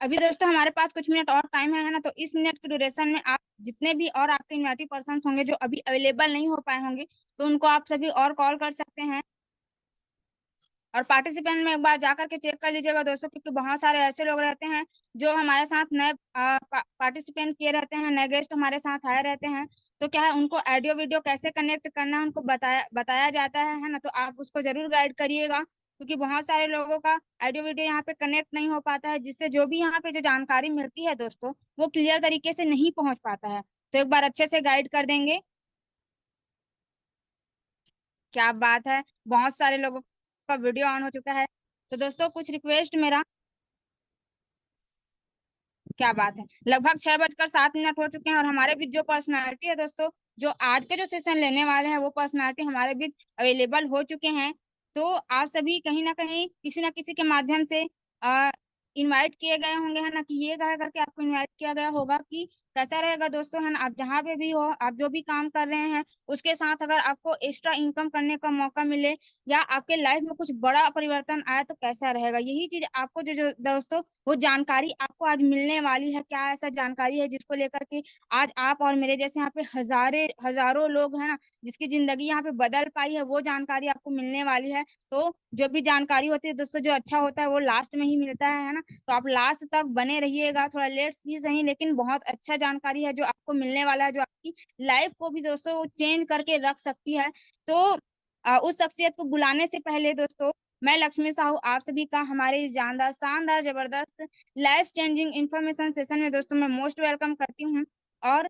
अभी दोस्तों हमारे पास कुछ मिनट और टाइम है ना, तो इस मिनट के ड्यूरेशन में आप जितने भी और आपके इन्वाइटेड पर्सन होंगे जो अभी अवेलेबल नहीं हो पाए होंगे, तो उनको आप सभी और कॉल कर सकते हैं। और पार्टिसिपेंट में एक बार जाकर के चेक कर लीजिएगा दोस्तों, क्योंकि बहुत सारे ऐसे लोग रहते हैं जो हमारे साथ नए पार्टिसिपेंट किए रहते हैं, नए गेस्ट हमारे साथ आए रहते हैं। तो क्या है, उनको ऑडियो वीडियो कैसे कनेक्ट करना है उनको बताया बताया जाता है ना, तो आप उसको जरूर गाइड करिएगा, क्योंकि बहुत सारे लोगों का ऑडियो वीडियो यहाँ पे कनेक्ट नहीं हो पाता है, जिससे जो भी यहाँ पे जो जानकारी मिलती है दोस्तों, वो क्लियर तरीके से नहीं पहुंच पाता है। तो एक बार अच्छे से गाइड कर देंगे। क्या बात है, बहुत सारे लोगों का वीडियो ऑन हो चुका है। तो दोस्तों कुछ रिक्वेस्ट मेरा। क्या बात है, लगभग 6:07 हो चुके हैं और हमारे बीच जो पर्सनालिटी है दोस्तों, जो आज के जो सेशन लेने वाले हैं, वो पर्सनालिटी हमारे बीच अवेलेबल हो चुके हैं। तो आप सभी कहीं ना किसी के माध्यम से इनवाइट किए गए होंगे, है ना, कि ये कह करके आपको इनवाइट किया गया होगा कि कैसा रहेगा दोस्तों, है ना, आप जहाँ पे भी हो, आप जो भी काम कर रहे हैं उसके साथ अगर आपको एक्स्ट्रा इनकम करने का मौका मिले या आपके लाइफ में कुछ बड़ा परिवर्तन आए तो कैसा रहेगा, यही चीज आपको जो जो दोस्तों वो जानकारी आपको आज मिलने वाली है। क्या ऐसा जानकारी है जिसको लेकर के आज आप और मेरे जैसे यहाँ पे हजारों लोग हैं ना, जिसकी जिंदगी यहाँ पे बदल पाई है, वो जानकारी आपको मिलने वाली है। तो जो भी जानकारी होती है दोस्तों, जो अच्छा होता है वो लास्ट में ही मिलता है ना, तो आप लास्ट तक बने रहिएगा, थोड़ा लेट ही सही लेकिन बहुत अच्छा जानकारी है जो आपको मिलने वाला है, जो आपकी लाइफ को भी दोस्तों चेंज करके रख सकती है। तो उस शख्सियत को बुलाने से पहले दोस्तों, मैं लक्ष्मी साहू आप सभी का हमारे इस जानदार शानदार जबरदस्त लाइफ चेंजिंग इंफॉर्मेशन सेशन में दोस्तों मैं मोस्ट वेलकम करती हूँ। और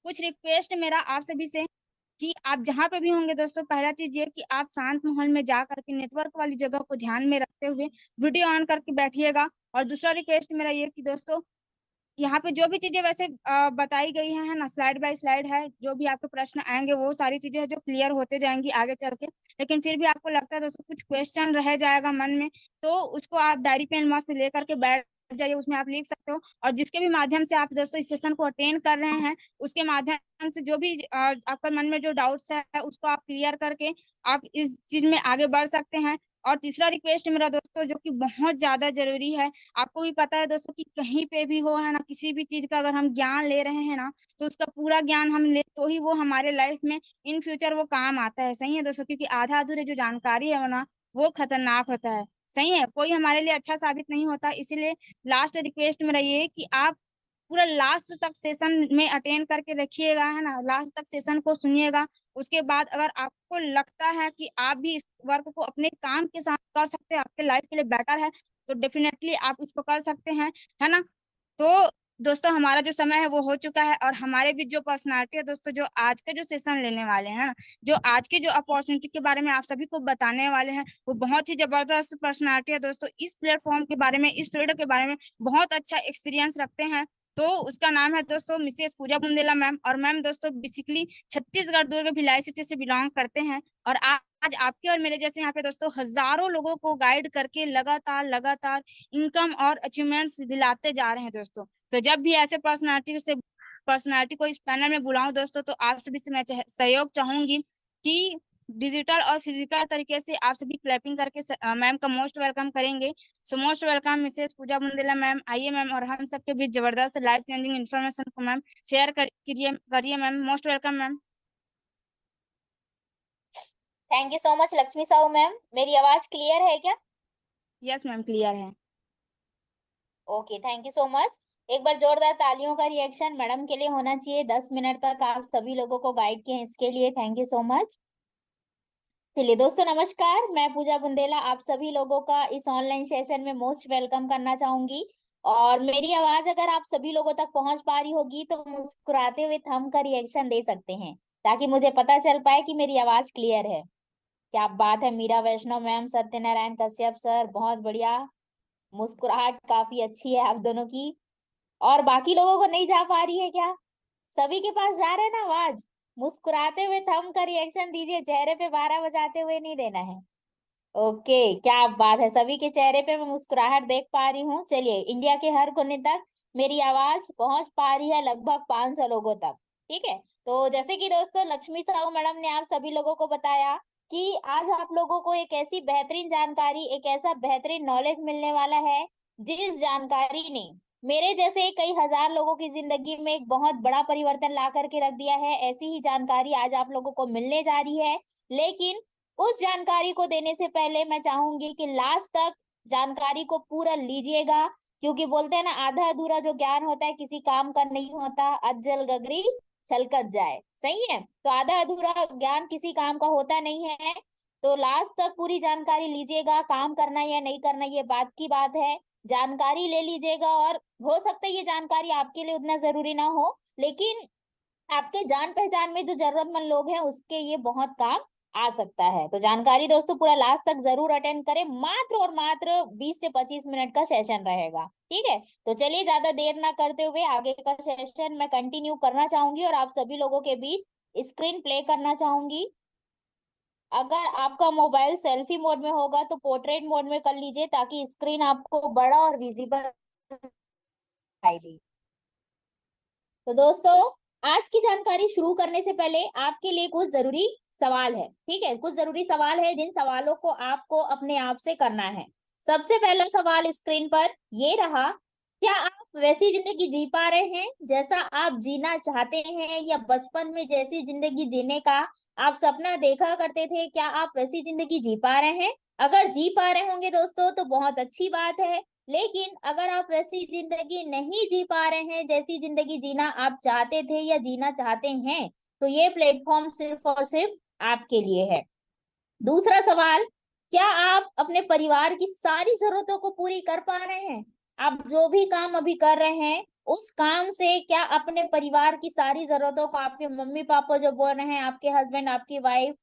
कुछ रिक्वेस्ट मेरा आप सभी से कि आप जहाँ पे भी होंगे दोस्तों, पहला चीज ये कि आप शांत माहौल में जा करके नेटवर्क वाली जगह को ध्यान में रखते हुए वीडियो ऑन करके बैठिएगा। और दूसरा रिक्वेस्ट मेरा ये कि दोस्तों, यहाँ पे जो भी चीजें वैसे बताई गई है ना, स्लाइड बाय स्लाइड है, जो भी आपके प्रश्न आएंगे वो सारी चीजें हैं जो क्लियर होते जाएंगी आगे चल के। लेकिन फिर भी आपको लगता है दोस्तों कुछ क्वेश्चन रह जाएगा मन में, तो उसको आप डायरी पेन मस्त लेकर के बैठ जाइए, उसमें आप लिख सकते हो। और जिसके भी माध्यम से आप दोस्तों इस सेशन को अटेंड कर रहे हैं, उसके माध्यम से जो भी आपका मन में जो डाउट्स है उसको आप क्लियर करके आप इस चीज में आगे बढ़ सकते हैं। और तीसरा रिक्वेस्ट मेरा दोस्तों जो कि बहुत ज्यादा जरूरी है, आपको भी पता है दोस्तों कि कहीं पे भी हो, है ना, किसी भी चीज का अगर हम ज्ञान ले रहे हैं ना, तो उसका पूरा ज्ञान हम ले तो ही वो हमारे लाइफ में इन फ्यूचर वो काम आता है। सही है दोस्तों, क्योंकि आधा अधूरे जो जानकारी है वो ना, वो खतरनाक होता है। सही है, कोई हमारे लिए अच्छा साबित नहीं होता। इसीलिए लास्ट रिक्वेस्ट मेरा ये है कि आप पूरा लास्ट तक सेशन में अटेंड करके रखिएगा, है ना, लास्ट तक सेशन को सुनिएगा। उसके बाद अगर आपको लगता है कि आप भी इस वर्क को अपने काम के साथ कर सकते हैं, आपके लाइफ के लिए बेटर है, तो डेफिनेटली आप इसको कर सकते हैं, है ना। तो दोस्तों हमारा जो समय है वो हो चुका है, और हमारे बीच जो पर्सनालिटी है दोस्तों, जो आज के जो सेशन लेने वाले हैं ना, जो आज के जो अपॉर्चुनिटी के बारे में आप सभी को बताने वाले हैं, वो बहुत ही जबरदस्त पर्सनालिटी है दोस्तों, इस प्लेटफॉर्म के बारे में, इस फील्ड के बारे में बहुत अच्छा एक्सपीरियंस रखते हैं। तो उसका नाम है दोस्तों मिसेस पूजा बुंदेला मैम। और मैम दोस्तों बेसिकली छत्तीसगढ़ दुर्ग भिलाई सिटी से बिलोंग करते हैं, और आज आपके और मेरे जैसे यहाँ पे दोस्तों हजारों लोगों को गाइड करके लगातार लगातार इनकम और अचीवमेंट्स दिलाते जा रहे हैं दोस्तों। तो जब भी ऐसे पर्सनालिटी को इस पैनल में बुलाऊं दोस्तों, तो आप सभी से मैं सहयोग चाहूंगी कि डिजिटल और फिजिकल तरीके से आप सभी क्लैपिंग करके मैम का मोस्ट वेलकम करेंगे। सो मोस्ट वेलकम मिसेस पूजा बुंदेला मैम, आइए मैम, और हम सबके बीच जबरदस्त लाइफ चेंजिंग इन्फॉर्मेशन को मैम शेयर कीजिए करिए ma'am, most welcome ma'am. Thank you so much Lakshmi Sahu ma'am. मेरी आवाज क्लियर है क्या? यस मैम, क्लियर है। Okay, thank you so much. एक बार जोरदार तालियों का रिएक्शन मैडम के लिए होना चाहिए। 10 मिनट तक आप सभी लोगों को गाइड किए हैं, इसके लिए थैंक यू सो मच। चलिए दोस्तों, नमस्कार। मैं पूजा बुंदेला आप सभी लोगों का इस ऑनलाइन सेशन में मोस्ट वेलकम करना चाहूंगी। और मेरी आवाज अगर आप सभी लोगों तक पहुंच पा रही होगी तो मुस्कुराते हुए थंब का रिएक्शन दे सकते हैं, ताकि मुझे पता चल पाए कि मेरी आवाज क्लियर है। क्या बात है, मीरा वैष्णव मैम, सत्यनारायण कश्यप सर, बहुत बढ़िया। मुस्कुराहट काफी अच्छी है आप दोनों की। और बाकी लोगों को नहीं जा पा रही है क्या? सभी के पास जा रहे हैं ना आवाज? मुस्कुराते हुए थंब का रिएक्शन दीजिए, चेहरे पे 12 बजाते हुए नहीं देना है। ओके, क्या बात है, सभी के चेहरे पे मैं मुस्कुराहट देख पा रही हूँ। चलिए, इंडिया के हर कोने तक मेरी आवाज पहुंच पा रही है, लगभग 500 लोगों तक। ठीक है, तो जैसे कि दोस्तों लक्ष्मी साहू मैडम ने आप सभी लोगों को बताया कि आज आप लोगों को एक ऐसी बेहतरीन जानकारी, एक ऐसा बेहतरीन नॉलेज मिलने वाला है जिस जानकारी ने मेरे जैसे कई हजार लोगों की जिंदगी में एक बहुत बड़ा परिवर्तन ला करके रख दिया है। ऐसी ही जानकारी आज आप लोगों को मिलने जा रही है। लेकिन उस जानकारी को देने से पहले मैं चाहूंगी कि लास्ट तक जानकारी को पूरा लीजिएगा, क्योंकि बोलते हैं ना, आधा अधूरा जो ज्ञान होता है किसी काम का नहीं होता, अज्जल गगरी छलकत जाए। सही है, तो आधा अधूरा ज्ञान किसी काम का होता नहीं है। तो लास्ट तक पूरी जानकारी लीजिएगा। काम करना या नहीं करना ये बात की बात है, जानकारी ले लीजिएगा। और हो सकता है ये जानकारी आपके लिए उतना जरूरी ना हो, लेकिन आपके जान पहचान में जो जरूरतमंद लोग हैं उसके ये बहुत काम आ सकता है। तो जानकारी दोस्तों पूरा लास्ट तक जरूर अटेंड करें। मात्र और मात्र 20 से 25 मिनट का सेशन रहेगा, ठीक है। तो चलिए ज्यादा देर ना करते हुए आगे का सेशन मैं कंटिन्यू करना चाहूंगी और आप सभी लोगों के बीच स्क्रीन प्ले करना चाहूंगी। अगर आपका मोबाइल सेल्फी मोड में होगा तो पोर्ट्रेट मोड में कर लीजिए, ताकि स्क्रीन आपको बड़ा और विजिबल दिखाई दे। तो दोस्तों, आज की जानकारी शुरू करने से पहले आपके लिए कुछ जरूरी सवाल है, ठीक है। कुछ जरूरी सवाल है जिन सवालों को आपको अपने आप से करना है। सबसे पहला सवाल स्क्रीन पर ये रहा, क्या आप वैसी जिंदगी जी पा रहे हैं जैसा आप जीना चाहते हैं, या बचपन में जैसी जिंदगी जीने का आप सपना देखा करते थे, क्या आप वैसी जिंदगी जी पा रहे हैं? अगर जी पा रहे होंगे दोस्तों तो बहुत अच्छी बात है। लेकिन अगर आप वैसी जिंदगी नहीं जी पा रहे हैं जैसी जिंदगी जीना आप चाहते थे या जीना चाहते हैं, तो ये प्लेटफॉर्म सिर्फ और सिर्फ आपके लिए है। दूसरा सवाल, क्या आप अपने परिवार की सारी जरूरतों को पूरी कर पा रहे हैं? आप जो भी काम अभी कर रहे हैं उस काम से क्या अपने परिवार की सारी जरूरतों को, आपके मम्मी पापा जो बोल रहे हैं, आपके हस्बैंड, आपकी वाइफ,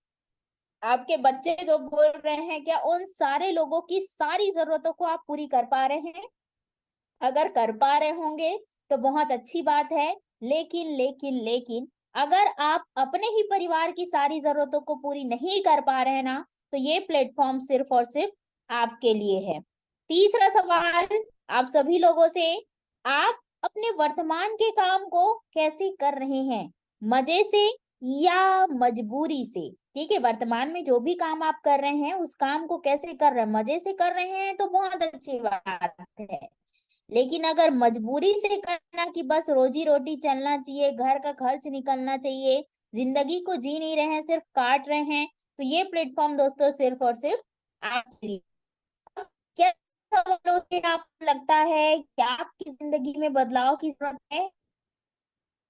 आपके बच्चे जो बोल रहे हैं, क्या उन सारे लोगों की सारी जरूरतों को आप पूरी कर पा रहे हैं? अगर कर पा रहे होंगे तो बहुत अच्छी बात है। लेकिन अगर आप अपने ही परिवार की सारी जरूरतों को पूरी नहीं कर पा रहे हैं ना, तो ये प्लेटफॉर्म सिर्फ और सिर्फ आपके लिए है। तीसरा सवाल आप सभी लोगों से, आप अपने वर्तमान के काम को कैसे कर रहे हैं? मजे से या मजबूरी से? ठीक है, वर्तमान में जो भी काम आप कर रहे हैं उस काम को कैसे कर रहे हैं? मजे से कर रहे हैं तो बहुत अच्छी बात है। लेकिन अगर मजबूरी से करना कि बस रोजी रोटी चलना चाहिए, घर का खर्च निकलना चाहिए, जिंदगी को जी नहीं रहे हैं, सिर्फ काट रहे हैं, तो ये प्लेटफॉर्म दोस्तों सिर्फ और सिर्फ आपके लिए। क्या सवालों से आपको लगता है कि आपकी जिंदगी में बदलाव की जरूरत है?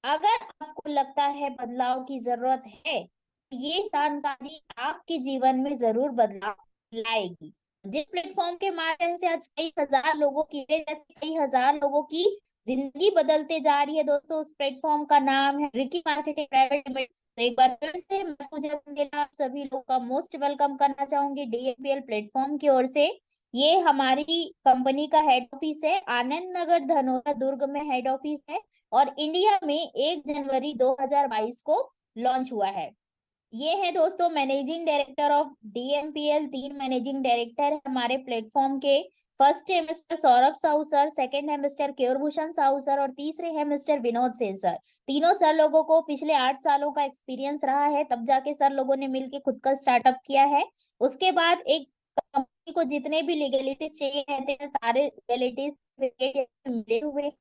अगर आपको लगता है बदलाव की जरूरत है, तो ये जानकारी आपके जीवन में जरूर बदलाव लाएगी। जिस प्लेटफॉर्म के माध्यम से आज कई हजार लोगों की, जैसे कई हजार लोगों की जिंदगी बदलते जा रही है दोस्तों, उस प्लेटफॉर्म का नाम है रिकी मार्केटिंग प्राइवेट लिमिटेड। तो एक बार फिर से मैं मुझे आप सभी लोगों का मोस्ट वेलकम करना चाहूंगी डीएमपीएल प्लेटफॉर्म की ओर से। ये हमारी कंपनी का हेड ऑफिस है, आनंद नगर धनोरा दुर्ग में हेड ऑफिस है, और इंडिया में 1 जनवरी 2022 को लॉन्च हुआ है। ये है दोस्तों managing director of DMPL. 3 managing director है हमारे प्लेटफॉर्म के। फर्स्ट है mister Saurabh Sahu sir, second है मिस्टर केयूरभूषण साहू सर, और तीसरे है मिस्टर विनोद सेन सर। तीनों सर लोगों को पिछले 8 सालों का एक्सपीरियंस रहा है, तब जाके सर लोगों ने मिलकर खुद का स्टार्टअप किया है। उसके बाद एक कंपनी को जितने भी लीगलिटीज चाहिए रहते हैं, सारे लीगलिटीज मिले हुए।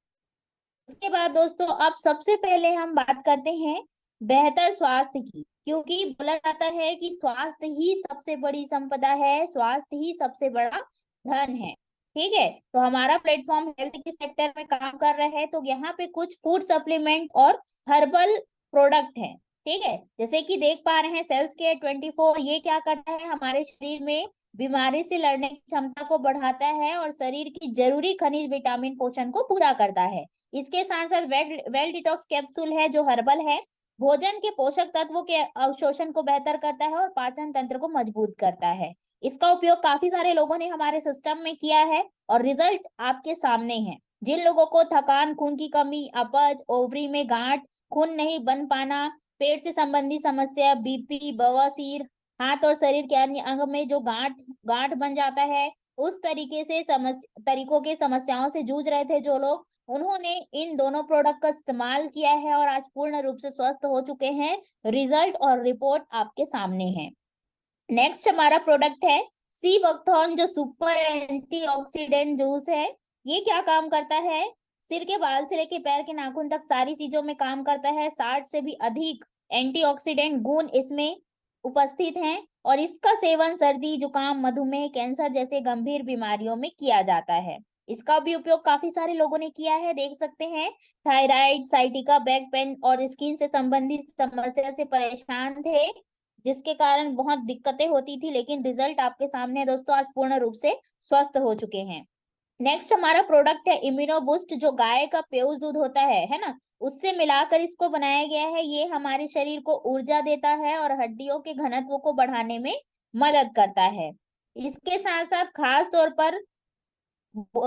उसके बाद दोस्तों अब सबसे पहले हम बात करते हैं बेहतर स्वास्थ्य की, क्योंकि बोला जाता है कि स्वास्थ्य ही सबसे बड़ी संपदा है, स्वास्थ्य ही सबसे बड़ा धन है। ठीक है, तो हमारा प्लेटफॉर्म हेल्थ के सेक्टर में काम कर रहा है, तो यहाँ पे कुछ फूड सप्लीमेंट और हर्बल प्रोडक्ट है। ठीक है, जैसे कि देख पा रहे हैं सेल्स केयर 24, ये क्या करता है, हमारे शरीर में बीमारी से लड़ने की क्षमता को बढ़ाता है और शरीर की जरूरी खनिज विटामिन पोषण को पूरा करता है। इसके साथ साथ वेल डिटॉक्स कैप्सूल है जो हर्बल है, भोजन के पोषक तत्वों के अवशोषण को बेहतर करता है और पाचन तंत्र को मजबूत करता है। इसका उपयोग काफी सारे लोगों ने हमारे सिस्टम में किया है और रिजल्ट आपके सामने है। जिन लोगों को थकान, खून की कमी, अपच, ओवरी में गांठ, खून नहीं बन पाना, पेट से संबंधी समस्या, बीपी, बवासीर, हाथ और शरीर के अन्य अंग में जो गांठ गांठ बन जाता है, उस तरीके से तरीकों के समस्याओं से जूझ रहे थे जो लोग, उन्होंने इन दोनों प्रोडक्ट का इस्तेमाल किया है और आज पूर्ण रूप से स्वस्थ हो चुके हैं। रिजल्ट और रिपोर्ट आपके सामने है। नेक्स्ट हमारा प्रोडक्ट है सी बकथॉर्न, जो सुपर एंटीऑक्सीडेंट जूस है। ये क्या काम करता है, सिर के बाल से लेके पैर के नाखून तक सारी चीजों में काम करता है। 60 से भी अधिक एंटीऑक्सीडेंट गुण इसमें उपस्थित हैं और इसका सेवन सर्दी, जुकाम, मधुमेह, कैंसर जैसे गंभीर बीमारियों में किया जाता है। इसका भी उपयोग काफी सारे लोगों ने किया है, देख सकते हैं। थायराइड, साइटिका, बैक पेन और स्किन से संबंधित समस्या से परेशान थे, जिसके कारण बहुत दिक्कतें होती थी, लेकिन रिजल्ट आपके सामने है दोस्तों, आज पूर्ण रूप से स्वस्थ हो चुके हैं। नेक्स्ट हमारा प्रोडक्ट है इम्यूनो बूस्ट, जो गाय का पेयूज दूध होता है ना, उससे मिलाकर इसको बनाया गया है। ये हमारे शरीर को ऊर्जा देता है और हड्डियों के घनत्व को बढ़ाने में मदद करता है। इसके साथ साथ खास तौर पर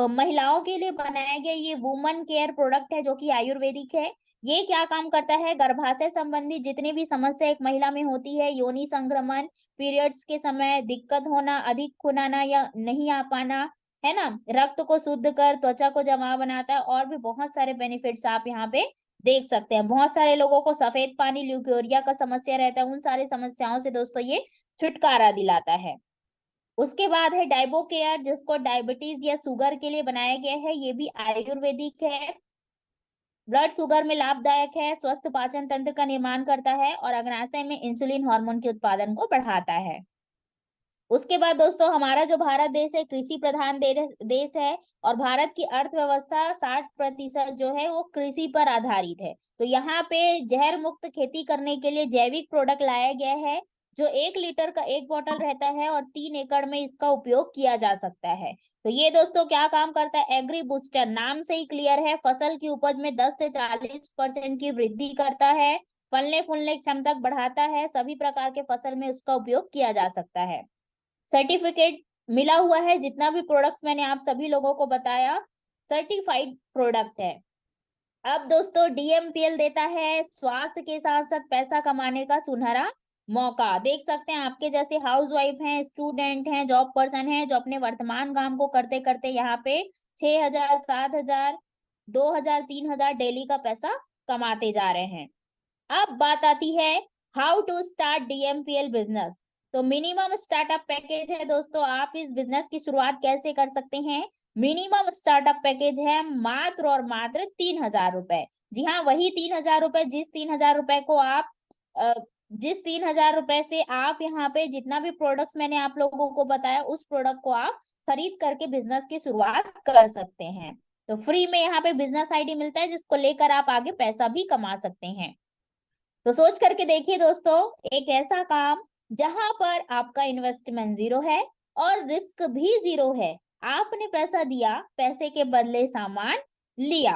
महिलाओं के लिए बनाया गया ये वुमन केयर प्रोडक्ट है, जो कि आयुर्वेदिक है। ये क्या काम करता है, गर्भाशय संबंधी जितनी भी समस्या एक महिला में होती है, योनि संक्रमण, पीरियड्स के समय दिक्कत होना, अधिक खून आना या नहीं आ पाना, है ना, रक्त को शुद्ध कर त्वचा को जमा बनाता है, और भी बहुत सारे बेनिफिट्स आप यहाँ पे देख सकते हैं। बहुत सारे लोगों को सफेद पानी, ल्यूकोरिया का समस्या रहता है, उन सारी समस्याओं से दोस्तों ये छुटकारा दिलाता है। उसके बाद है डाइबो केयर, जिसको डायबिटीज या शुगर के लिए बनाया गया है। ये भी आयुर्वेदिक है, ब्लड शुगर में लाभदायक है, स्वस्थ पाचन तंत्र का निर्माण करता है और अग्नाशय में इंसुलिन हार्मोन के उत्पादन को बढ़ाता है। उसके बाद दोस्तों हमारा जो भारत देश है कृषि प्रधान देश है, और भारत की अर्थव्यवस्था 60% जो है वो कृषि पर आधारित है। तो यहाँ पे जहर मुक्त खेती करने के लिए जैविक प्रोडक्ट लाया गया है, जो 1 लीटर का एक बॉटल रहता है और 3 एकड़ में इसका उपयोग किया जा सकता है। तो ये दोस्तों क्या काम करता है, एग्री बूस्टर, नाम से ही क्लियर है, फसल की उपज में 10 से 40% की वृद्धि करता है, फलने फूलने की क्षमता बढ़ाता है, सभी प्रकार के फसल में उसका उपयोग किया जा सकता है। सर्टिफिकेट मिला हुआ है, जितना भी प्रोडक्ट्स मैंने आप सभी लोगों को बताया सर्टिफाइड प्रोडक्ट है। अब दोस्तों डीएमपीएल देता है स्वास्थ्य के साथ साथ पैसा कमाने का सुनहरा मौका। देख सकते हैं आपके जैसे हाउस वाइफ हैं, स्टूडेंट हैं, जॉब पर्सन हैं, जो अपने वर्तमान काम को करते करते यहाँ पे 6,000, 7,000, 2,000, 3,000 डेली का पैसा कमाते जा रहे हैं। अब बात आती है how to start DMPL business. तो मिनिमम स्टार्टअप पैकेज है दोस्तों, आप इस बिजनेस की शुरुआत कैसे कर सकते हैं। मिनिमम स्टार्टअप पैकेज है मात्र और मात्र 3,000 रुपए। जी हाँ, वही 3,000 रुपए, जिस 3,000 रुपए को आप जिस 3,000 रुपए से आप यहाँ पे जितना भी प्रोडक्ट्स मैंने आप लोगों को बताया, उस प्रोडक्ट को आप खरीद करके बिजनेस की शुरुआत कर सकते हैं। तो फ्री में यहाँ पे बिजनेस आईडी मिलता है, जिसको लेकर आप आगे पैसा भी कमा सकते हैं। तो सोच करके देखिए दोस्तों, एक ऐसा काम जहां पर आपका इन्वेस्टमेंट 0 है और रिस्क भी 0 है। आपने पैसा दिया, पैसे के बदले सामान लिया।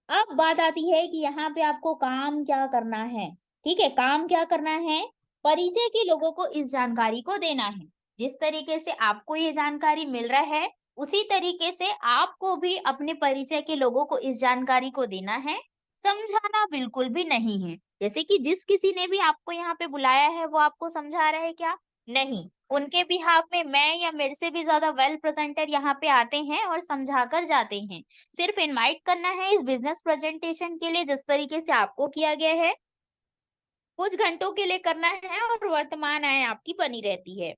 अब बात आती है कि यहाँ पे आपको काम क्या करना है। ठीक है, काम क्या करना है, परिचय के लोगों को इस जानकारी को देना है। जिस तरीके से आपको ये जानकारी मिल रहा है, उसी तरीके से आपको भी अपने परिचय के लोगों को इस जानकारी को देना है। समझाना बिल्कुल भी नहीं है, जैसे कि जिस किसी ने भी आपको यहाँ पे बुलाया है वो आपको समझा रहा है क्या, नहीं। उनके बिहाफ में मैं या मेरे से भी ज्यादा वेल प्रेजेंटर यहाँ पे आते हैं और समझा कर जाते हैं। सिर्फ इनवाइट करना है इस बिजनेस प्रेजेंटेशन के लिए, जिस तरीके से आपको किया गया है, कुछ घंटों के लिए करना है और वर्तमान आय आपकी बनी रहती है।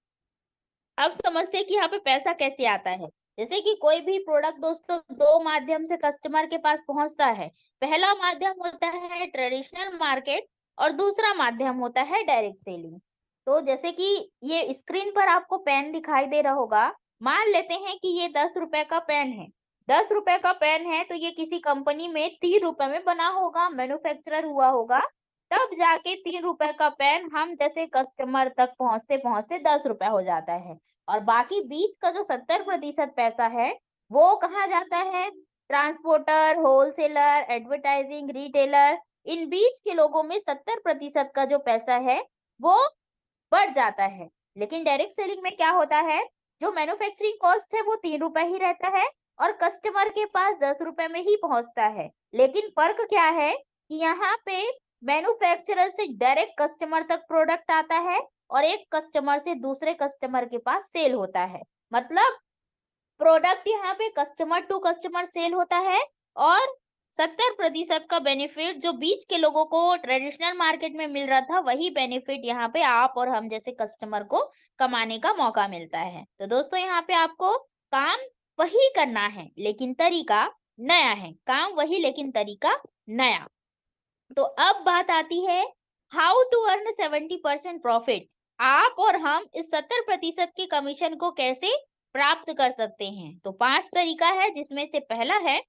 अब समझते हैं कि यहाँ पे पैसा कैसे आता है। जैसे कि कोई भी प्रोडक्ट दोस्तों 2 माध्यम से कस्टमर के पास पहुंचता है। पहला माध्यम होता है ट्रेडिशनल मार्केट और दूसरा माध्यम होता है डायरेक्ट सेलिंग। तो जैसे कि ये स्क्रीन पर आपको पेन दिखाई दे रहा होगा, मान लेते हैं कि ये 10 रुपए का पेन है। 10 रुपए का पेन है तो ये किसी कंपनी में 3 रुपए में बना होगा, मैन्युफैक्चरर हुआ होगा, तब जाके 3 रुपए का पेन हम जैसे कस्टमर तक पहुंचते पहुंचते 10 रुपए हो जाता है। और बाकी बीच का जो 70% पैसा है वो कहाँ जाता है, ट्रांसपोर्टर, होलसेलर, एडवर्टाइजिंग, रिटेलर, इन बीच के लोगों में 70% का जो पैसा है वो बढ़ जाता है। लेकिन डायरेक्ट सेलिंग में क्या होता है, जो मैन्युफैक्चरिंग कॉस्ट है वो 3 रुपए ही रहता है और कस्टमर के पास 10 रुपए में ही पहुंचता है। लेकिन फर्क क्या है कि यहाँ पे मैन्युफैक्चरर से डायरेक्ट कस्टमर तक प्रोडक्ट आता है और एक कस्टमर से दूसरे कस्टमर के पास सेल होता है। मतलब प्रोडक्ट यहाँ पे कस्टमर टू कस्टमर सेल होता है और 70% का बेनिफिट जो बीच के लोगों को ट्रेडिशनल मार्केट में मिल रहा था, वही बेनिफिट यहाँ पे आप और हम जैसे कस्टमर को कमाने का मौका मिलता है। तो दोस्तों यहाँ पे आपको काम वही करना है, लेकिन तरीका नया है, काम वही लेकिन तरीका नया। तो अब बात आती है हाउ टू अर्न 70% प्रॉफिट। आप और हम इस 70% के कमीशन को कैसे प्राप्त कर सकते हैं। तो 5 तरीका है, जिसमें से पहला है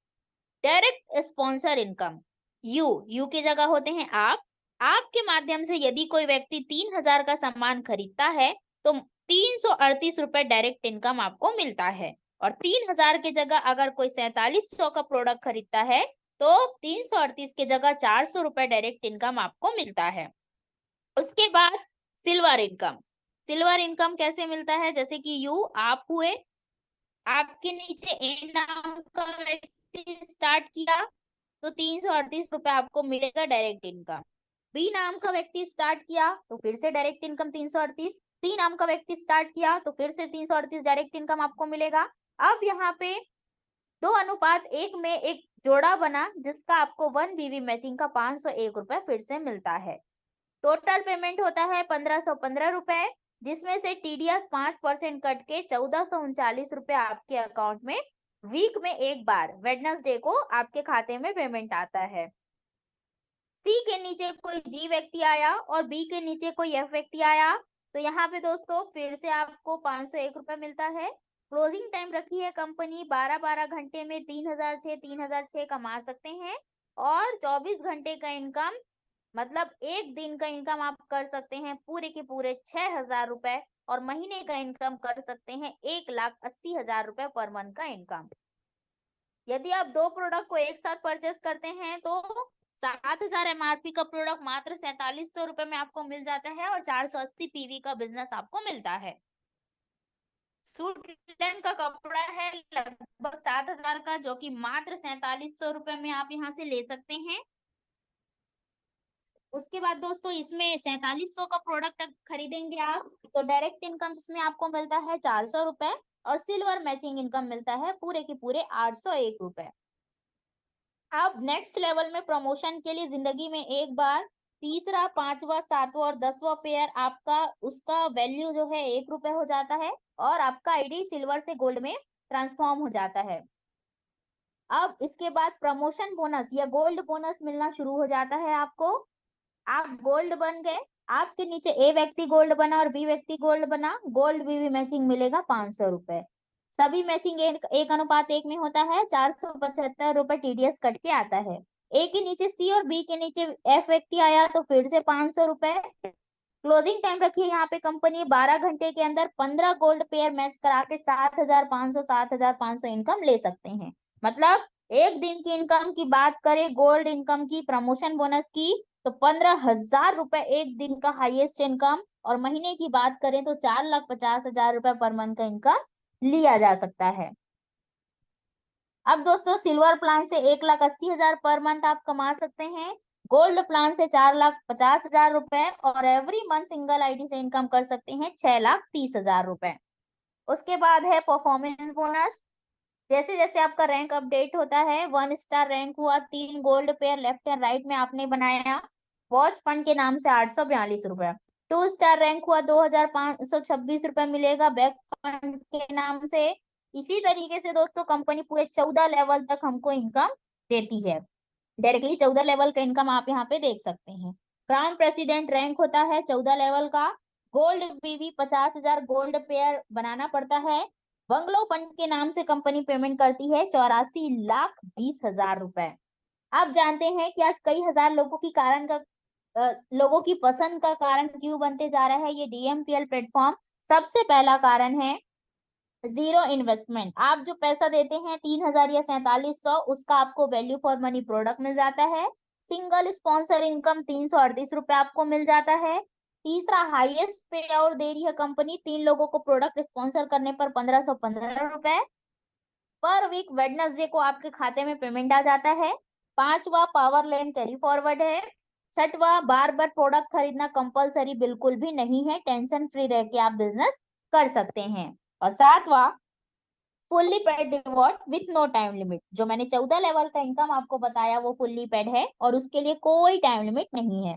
डायरेक्ट स्पॉन्सर इनकम। यू की जगह होते हैं आप। आपके माध्यम से यदि कोई व्यक्ति 3,000 का सामान खरीदता है तो 338 रुपए डायरेक्ट इनकम आपको मिलता है। और 3,000 की जगह अगर कोई 4700 का प्रोडक्ट खरीदता है तो 338 की जगह 400 रुपए डायरेक्ट इनकम आपको मिलता है। उसके बाद सिल्वर इनकम। सिल्वर इनकम कैसे मिलता है, जैसे कि यू आप हुए, आपके नीचे ए नाम का व्यक्ति स्टार्ट किया तो 338 रुपए आपको मिलेगा डायरेक्ट इनकम। बी नाम का व्यक्ति स्टार्ट किया तो फिर से डायरेक्ट इनकम 338। सी नाम का व्यक्ति स्टार्ट किया तो फिर से 338 डायरेक्ट इनकम आपको मिलेगा। अब यहाँ पे 2:1 में एक जोड़ा बना जिसका आपको 1 बीवी मैचिंग का 501 रुपए फिर से मिलता है। टोटल पेमेंट होता है 1515 रुपए, जिसमें से टीडीएस 5% कट के 1439 रुपए आपके अकाउंट में वीक में एक बार वेडनेसडे को आपके खाते में पेमेंट आता है। सी के नीचे कोई जी व्यक्ति आया और बी के नीचे कोई एफ व्यक्ति आया तो यहाँ पे दोस्तों फिर से आपको 501 रुपए मिलता है। क्लोजिंग टाइम रखी है कंपनी 12 घंटे में 3,006 कमा सकते हैं। और 24 घंटे का इनकम मतलब एक दिन का इनकम आप कर सकते हैं पूरे के पूरे 6,000 रुपए। और महीने का इनकम कर सकते हैं 1,80,000 रुपए पर मंथ का इनकम। यदि आप 2 प्रोडक्ट को एक साथ परचेस करते हैं तो 7,000 एमआरपी का प्रोडक्ट मात्र 4700 रुपए में आपको मिल जाता है और 480 पीवी का बिजनेस आपको मिलता है। सूट लिनन का कपड़ा है लगभग 7,000 का, जो कि मात्र 4700 रुपए में आप यहाँ से ले सकते हैं। उसके बाद दोस्तों इसमें 4700 का प्रोडक्ट खरीदेंगे आप तो डायरेक्ट इनकम इसमें आपको मिलता है 400 रुपए और सिल्वर मैचिंग इनकम मिलता है पूरे के पूरे 801 रुपए। अब नेक्स्ट लेवल में प्रमोशन के लिए जिंदगी में एक बार तीसरा, पांचवा, सातवां और 10वां पेयर आपका उसका वैल्यू जो है 1 रुपए हो जाता है और आपका आईडी सिल्वर से गोल्ड में ट्रांसफॉर्म हो जाता है। अब इसके बाद प्रमोशन बोनस या गोल्ड बोनस मिलना शुरू हो जाता है आपको। आप गोल्ड बन गए, आपके नीचे ए व्यक्ति गोल्ड बना और बी व्यक्ति गोल्ड बना, गोल्ड बीवी मैचिंग मिलेगा 500 रुपए। सभी मैचिंग 1:1 में होता है, 475 रुपए टीडीएस कट के आता है। ए के नीचे सी और बी के नीचे एफ व्यक्ति आया तो फिर से 500 रुपए। क्लोजिंग टाइम रखिए यहाँ पे कंपनी 12 घंटे के अंदर 15 गोल्ड पेयर मैच करा के 7,500 इनकम ले सकते हैं। मतलब एक दिन की इनकम की बात करें गोल्ड इनकम की, प्रमोशन बोनस की, तो 15,000 रुपए एक दिन का हाईएस्ट इनकम। और महीने की बात करें तो 4,50,000 रुपए पर मंथ का इनकम लिया जा सकता है। अब दोस्तों सिल्वर प्लान से 1,80,000 पर मंथ आप कमा सकते हैं, गोल्ड प्लान से 4,50,000 रुपए और एवरी मंथ सिंगल आईडी से इनकम कर सकते हैं 6,30,000 रुपए। उसके बाद है परफॉर्मेंस बोनस। जैसे जैसे आपका रैंक अपडेट होता है, 1 स्टार रैंक हुआ, 3 gold pair left and right में आपने बनाया वॉच फंड के नाम से 842 रुपए। 2 स्टार रैंक हुआ 2,526 रुपए मिलेगा बैक फंड के नाम से। इसी तरीके से दोस्तों कंपनी पूरे 14 लेवल तक हमको इनकम देती है। डायरेक्टली 14 लेवल का इनकम आप यहाँ पे देख सकते हैं। क्राउन प्रेसिडेंट रैंक होता है 14 लेवल का, गोल्ड बीवी 50,000 गोल्ड पेयर बनाना पड़ता है। बंगलो फंड के नाम से कंपनी पेमेंट करती है 84,20,000 रुपए। आप जानते हैं कि आज कई हजार लोगों की पसंद का कारण क्यों बनते जा रहा है ये डीएमपीएल प्लेटफॉर्म। सबसे पहला कारण है जीरो इन्वेस्टमेंट। आप जो पैसा देते हैं 3,000 या 4700, उसका आपको वैल्यू फॉर मनी प्रोडक्ट मिल जाता है। सिंगल स्पॉन्सर इनकम 338 रुपए आपको मिल जाता है। तीसरा हाईएस्ट पे आउट दे रही है कंपनी, 3 लोगों को प्रोडक्ट स्पॉन्सर करने पर 1,515 रुपए पर वीक वेडनेसडे को आपके खाते में पेमेंट आ जाता है। पांचवा पावर लेन कैरी फॉरवर्ड है। छठवा बार बार प्रोडक्ट खरीदना कंपलसरी बिल्कुल भी नहीं है, टेंशन फ्री रह के आप बिजनेस कर सकते हैं। और सातवां fully paid reward with no time limit. जो मैंने 14 लेवल का इनकम आपको बताया वो फुल्ली पेड है और उसके लिए कोई टाइम लिमिट नहीं है।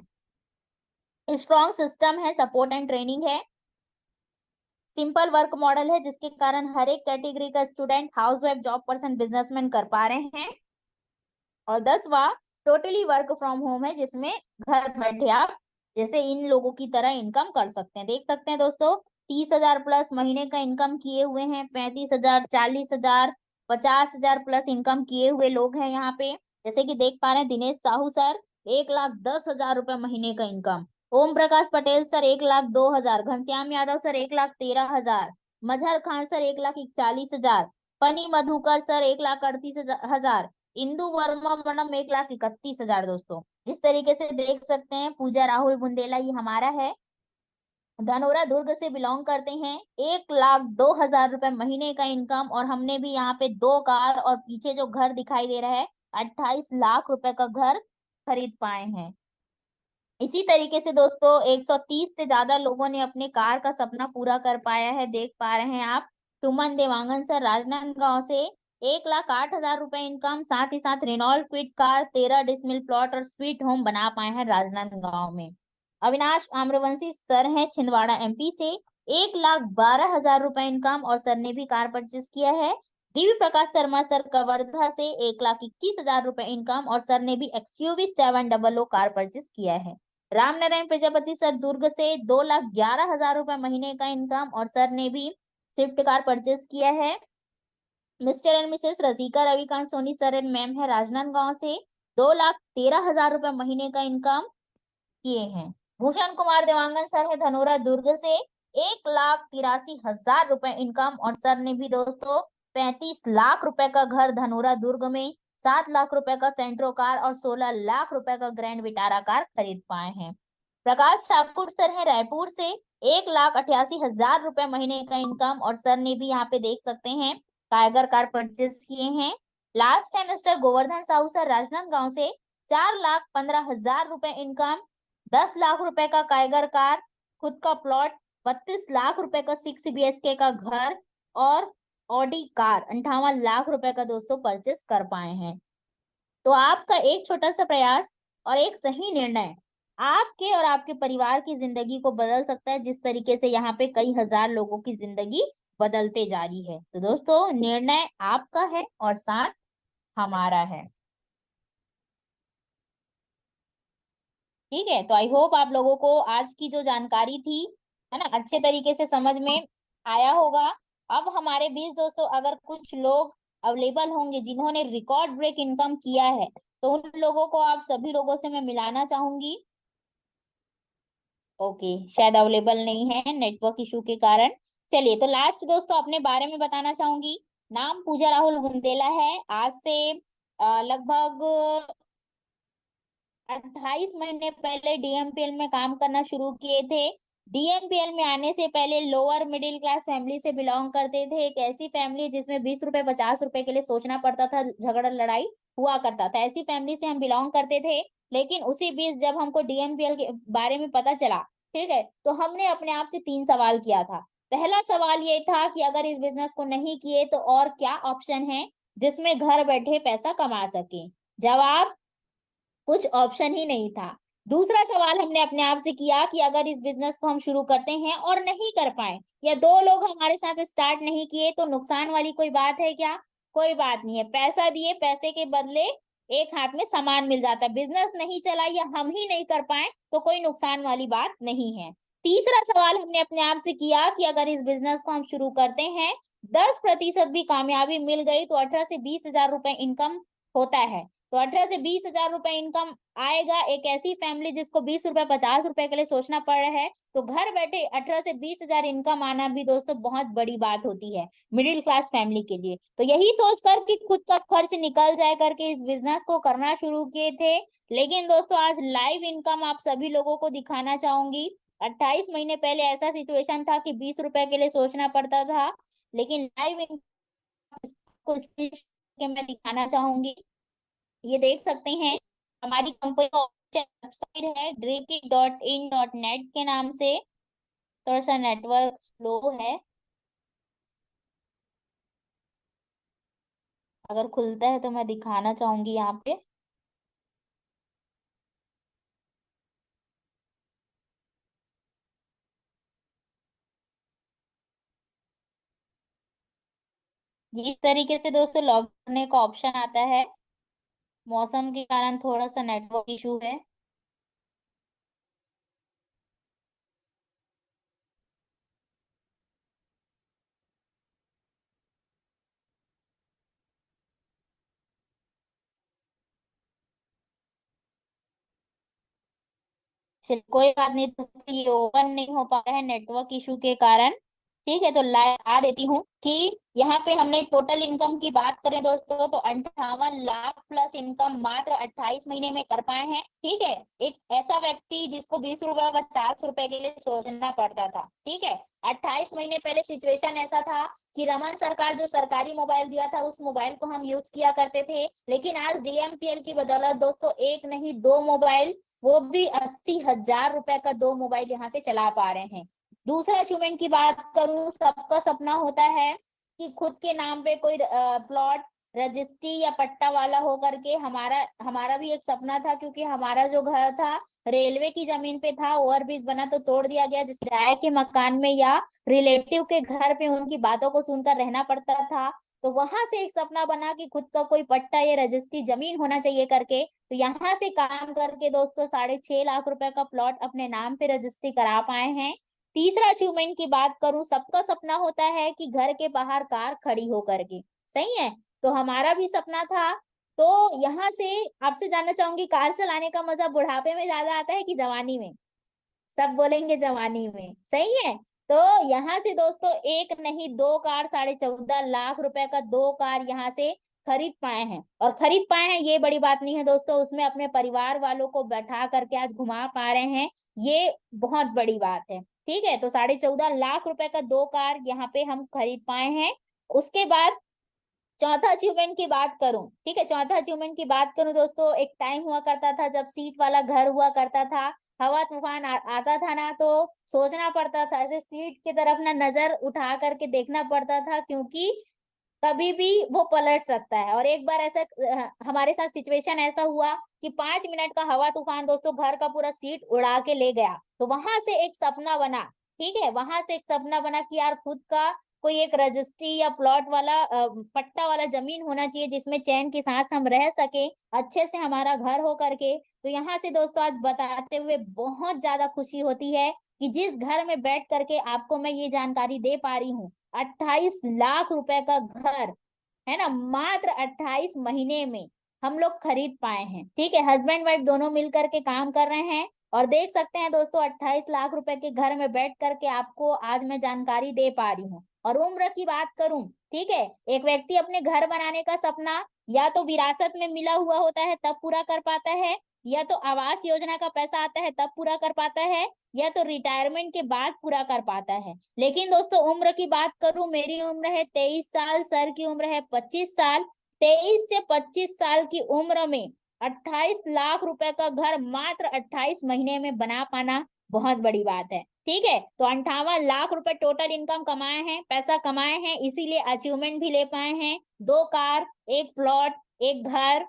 स्ट्रॉन्ग सिस्टम है, सपोर्ट एंड ट्रेनिंग है, सिंपल वर्क मॉडल है जिसके कारण हर एक कैटेगरी का student, house wife, job person, businessman कर पा रहे हैं। और 10वां टोटली वर्क फ्रॉम होम है, जिसमें घर बैठे आप जैसे इन लोगों की तरह इनकम कर सकते हैं। देख सकते हैं दोस्तों, 30,000 प्लस महीने का इनकम किए हुए हैं, 35,000, 40,000, 50,000 प्लस इनकम किए हुए लोग हैं यहाँ पे। जैसे कि देख पा रहे हैं, दिनेश साहू सर 1,10,000 रुपए महीने का income, Om Prakash Patel sir 1,02,000, Ghanshyam Yadav sir 1,13,000, मजहर खान सर 1,41,000, पनी मधुकर सर 1,38,000, इंदु वर्मा मैडम 1,31,000। दोस्तों इस तरीके से देख सकते हैं, पूजा राहुल बुंदेला ये हमारा है, धनोरा दुर्ग से बिलोंग करते हैं, 1,02,000 रुपए महीने का इनकम, और हमने भी यहाँ पे 2 कार और पीछे जो घर दिखाई दे रहा है 28 लाख रुपए का घर खरीद पाए हैं। इसी तरीके से दोस्तों 130 से ज्यादा लोगों ने अपने कार का सपना पूरा कर पाया है। देख पा रहे हैं आप, सुमन देवांगन सर राजनांदगांव से 1,08,000 रुपए इनकम, साथ ही साथ Renault Kwid car 13 decimal plot और स्वीट होम बना पाए हैं राजनांदगांव में। अविनाश आम्रवंशी सर हैं छिंदवाड़ा एमपी से, 1,12,000 रुपए इनकम और सर ने भी कार परचेस किया है। दिव्य प्रकाश शर्मा सर कवर्धा से 1,21,000 रुपए इनकम और सर ने भी एक्सयूवी 700 कार परचेस किया है। राम नारायण प्रजापति सर दुर्ग से 2,11,000 रुपए महीने का इनकम और सर ने भी स्विफ्ट कार परचेस किया है। Mr and Mrs Rasika Ravikant Soni sir and ma'am है राजनांदगांव से, 2,13,000 रुपए महीने का इनकम किए हैं। भूषण कुमार देवांगन सर है धनोरा दुर्ग से, 1,83,000 रुपए इनकम और सर ने भी दोस्तों 35 लाख रुपए का घर धनोरा दुर्ग में, 7 लाख रुपए का सेंट्रो कार और 16 लाख रुपए का ग्रैंड विटारा कार खरीद पाए हैं। प्रकाश ठाकुर सर है रायपुर से, 1,88,000 रुपए महीने का इनकम और सर ने भी यहाँ पे देख सकते हैं टाइगर कार परचेस किए हैं। Last time mister Govardhan Sahu sir Rajnandgaon से 4,15,000 रुपए इनकम, 10 लाख रुपए का काइगर कार, खुद का प्लॉट, 32 लाख रुपए का 6 BHK का घर और ऑडी कार 58 लाख रुपए का दोस्तों परचेस कर पाए हैं। तो आपका एक छोटा सा प्रयास और एक सही निर्णय आपके और आपके परिवार की जिंदगी को बदल सकता है, जिस तरीके से यहाँ पे कई हजार लोगों की जिंदगी बदलते जा रही है। तो दोस्तों निर्णय आपका है और साथ हमारा है। ठीक है, तो आई होप आप लोगों को आज की जो जानकारी थी है ना अच्छे तरीके से समझ में आया होगा। अब हमारे बीच दोस्तों अगर कुछ लोग अवेलेबल होंगे जिन्होंने रिकॉर्ड ब्रेक इनकम किया है, तो उन लोगों को आप सभी लोगों से मैं मिलाना चाहूंगी। ओके, शायद अवेलेबल नहीं है नेटवर्क इशू के कारण। चलिए, तो लास्ट दोस्तों अपने बारे में बताना चाहूंगी। नाम पूजा राहुल बुंदेला है। आज से लगभग 28 महीने पहले डीएमपीएल में काम करना शुरू किए थे। डीएमपीएल में आने से पहले लोअर मिडिल क्लास फैमिली से बिलोंग करते थे, एक ऐसी फैमिली जिसमें 20 रुपए 50 रुपए के लिए सोचना पड़ता था, झगड़ा लड़ाई हुआ करता था, ऐसी फैमिली से हम बिलोंग करते थे। लेकिन उसी बीच जब हमको डीएमपीएल के बारे में पता चला, ठीक है, तो हमने अपने आप से 3 सवाल किया था। पहला सवाल ये था कि अगर इस बिजनेस को नहीं किए तो और क्या ऑप्शन है जिसमें घर बैठे पैसा कमा सके। जवाब, कुछ ऑप्शन ही नहीं था। दूसरा सवाल हमने अपने आप से किया कि अगर इस बिजनेस को हम शुरू करते हैं और नहीं कर पाए, या 2 लोग हमारे साथ स्टार्ट नहीं किए, तो नुकसान वाली कोई बात है क्या? कोई बात नहीं है। पैसा दिए, पैसे के बदले एक हाथ में सामान मिल जाता है। बिजनेस नहीं चला या हम ही नहीं कर पाए तो कोई नुकसान वाली बात नहीं है। तीसरा सवाल हमने अपने आप से किया कि अगर इस बिजनेस को हम शुरू करते हैं, 10% भी कामयाबी मिल गई तो 18 से 20 हजार रुपए इनकम होता है। तो 18 से 20 हजार रुपए इनकम आएगा। एक ऐसी फैमिली जिसको 20 रुपए 50 रुपए के लिए सोचना पड़ रहा है, तो घर बैठे 18 से 20 हजार इनकम आना भी दोस्तों बहुत बड़ी बात होती है मिडिल क्लास फैमिली के लिए। तो यही सोचकर कि खुद का खर्च निकल जाए करके इस बिजनेस को करना शुरू किए थे। लेकिन दोस्तों आज लाइव इनकम आप सभी लोगों को दिखाना चाहूंगी। 28 महीने पहले ऐसा सिचुएशन था कि 20 रुपए के लिए सोचना पड़ता था, लेकिन लाइव इनकम को के मैं दिखाना चाहूंगी। ये देख सकते हैं, हमारी कंपनी का वेबसाइट है drikic.in.net के नाम से। थोड़ा सा नेटवर्क स्लो है, अगर खुलता है तो मैं दिखाना चाहूंगी यहाँ पे। इस तरीके से दोस्तों लॉग करने का ऑप्शन आता है। मौसम के कारण थोड़ा सा नेटवर्क इशू है। चलिए कोई बात नहीं दोस्तों, ये ओपन नहीं हो पा रहा है नेटवर्क इशू के कारण। ठीक है, तो लाइव आ देती हूँ कि यहाँ पे हमने टोटल इनकम की बात करें दोस्तों, तो 58 लाख प्लस इनकम मात्र 28 महीने में कर पाए हैं। ठीक है, एक ऐसा व्यक्ति जिसको 20 रुपए 50 रुपए के लिए सोचना पड़ता था। ठीक है, 28 महीने पहले सिचुएशन ऐसा था कि रमन सरकार जो सरकारी मोबाइल दिया था उस मोबाइल को हम यूज किया करते थे, लेकिन आज डीएमपीएल की बदौलत दोस्तों एक नहीं दो मोबाइल, वो भी 80 हजार रुपए का दो मोबाइल यहाँ से चला पा रहे हैं। दूसरा अचीवमेंट की बात करूं, सबका सपना होता है कि खुद के नाम पे कोई प्लॉट रजिस्ट्री या पट्टा वाला हो करके। हमारा हमारा भी एक सपना था, क्योंकि हमारा जो घर था रेलवे की जमीन पे था, ओवरब्रिज बना तो तोड़ दिया गया, जिस किराए के मकान में या रिलेटिव के घर पे उनकी बातों को सुनकर रहना पड़ता था। तो वहां से एक सपना बना कि खुद का कोई पट्टा या रजिस्ट्री जमीन होना चाहिए करके। तो यहाँ से काम करके दोस्तों 6.5 लाख रुपए का प्लॉट अपने नाम पे रजिस्ट्री करा पाए हैं। तीसरा अचीवमेंट की बात करूं, सबका सपना होता है कि घर के बाहर कार खड़ी हो करके, सही है, तो हमारा भी सपना था। तो यहाँ से आपसे जानना चाहूंगी, कार चलाने का मजा बुढ़ापे में ज्यादा आता है कि जवानी में? सब बोलेंगे जवानी में, सही है। तो यहाँ से दोस्तों एक नहीं दो कार, 14.5 लाख रुपए का दो कार यहाँ से खरीद पाए हैं। और खरीद पाए हैं ये बड़ी बात नहीं है दोस्तों, उसमें अपने परिवार वालों को बैठा करके आज घुमा पा रहे हैं, ये बहुत बड़ी बात है। ठीक है, तो 14.5 लाख रुपए का दो कार यहाँ पे हम खरीद पाए हैं। उसके बाद चौथा अचीवमेंट की बात करूं, ठीक है, चौथा अचीवमेंट की बात करूं दोस्तों, एक टाइम हुआ करता था जब सीट वाला घर हुआ करता था, हवा तूफान आता था ना, तो सोचना पड़ता था ऐसे सीट की तरफ ना नजर उठा करके देखना पड़ता था, क्योंकि कभी भी वो पलट सकता है। और एक बार ऐसा हमारे साथ सिचुएशन ऐसा हुआ कि 5 मिनट का हवा तूफान दोस्तों घर का पूरा सीट उड़ा के ले गया। तो वहां से एक सपना बना, ठीक है, वहां से एक सपना बना कि यार खुद का कोई एक रजिस्ट्री या प्लॉट वाला पट्टा वाला जमीन होना चाहिए, जिसमें चैन के साथ हम रह सके, अच्छे से हमारा घर हो करके। तो यहाँ से दोस्तों आज बताते हुए बहुत ज्यादा खुशी होती है कि जिस घर में बैठ करके आपको मैं ये जानकारी दे पा रही हूँ, 28 लाख रुपए का घर, है ना, मात्र 28 महीने में हम लोग खरीद पाए हैं। ठीक है, हस्बैंड वाइफ दोनों मिल करके काम कर रहे हैं। और देख सकते हैं दोस्तों 28 लाख रुपए के घर में बैठ करके आपको आज मैं जानकारी दे पा रही हूँ। और उम्र की बात करूं, ठीक है, एक व्यक्ति अपने घर बनाने का सपना या तो विरासत में मिला हुआ होता है तब पूरा कर पाता है, या तो आवास योजना का पैसा आता है तब पूरा कर पाता है, या तो रिटायरमेंट के बाद पूरा कर पाता है। लेकिन दोस्तों उम्र की बात करूं, मेरी उम्र है 23 साल, सर की उम्र है 25 साल। 23 से 25 साल की उम्र में 28 लाख रुपए का घर मात्र 28 महीने में बना पाना बहुत बड़ी बात है। ठीक है, तो 58 लाख रुपए टोटल इनकम कमाए हैं, पैसा कमाए हैं, इसीलिए अचीवमेंट भी ले पाए हैं, दो कार, एक प्लॉट, एक घर,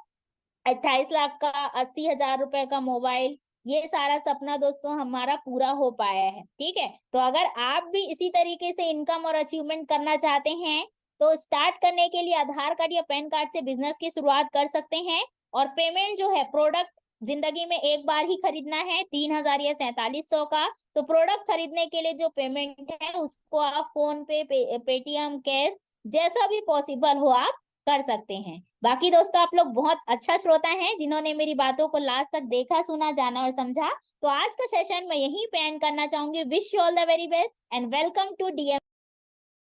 28 लाख का, 80 हजार रुपए का मोबाइल, ये सारा सपना दोस्तों हमारा पूरा हो पाया है। ठीक है, तो अगर आप भी इसी तरीके से इनकम और अचीवमेंट करना चाहते हैं, तो स्टार्ट करने के लिए आधार कार्ड या पैन कार्ड से बिजनेस की शुरुआत कर सकते हैं। और पेमेंट जो है, प्रोडक्ट जिंदगी में एक बार ही खरीदना है, 3,000 या 4700 का। तो प्रोडक्ट खरीदने के लिए जो पेमेंट है उसको आप फोन पे, पेटीएम, कैश, जैसा भी पॉसिबल हो आप कर सकते हैं। बाकी दोस्तों आप लोग बहुत अच्छा श्रोता हैं जिन्होंने मेरी बातों को लास्ट तक देखा, सुना, जाना और समझा। तो आज का सेशन मैं यहीं पे एंड करना चाहूंगी। Wish you all the very best and welcome to DM.